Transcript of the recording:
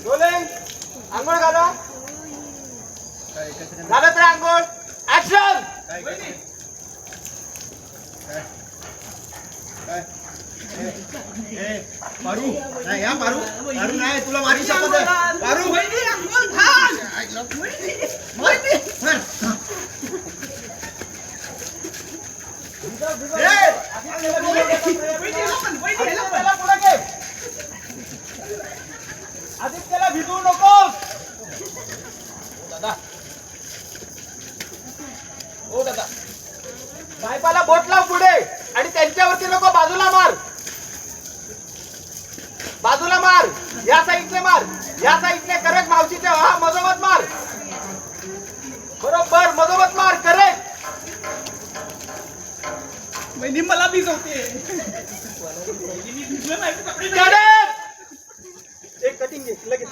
Rolling आंघोळ घाला. झालं तर आंघोळ. ऍक्शन. मारू नाही या मारू मारू नाही तुला मारी शपथ आहे. मारू आदित्यला भिजवू नकोस. दादा हो दादा साहेबाला बोट लाव पुढे आणि त्यांच्यावरती नको. बाजूला मार. बाजूला मार. या साईडने मार. या साईडने. करेक्ट. मावशीच्या हा मधोमध मार. बरोबर मधोमध मार. करेक्ट. वहिनी मला भिजवते. करेक्ट. एक कटिंग घे लगेच.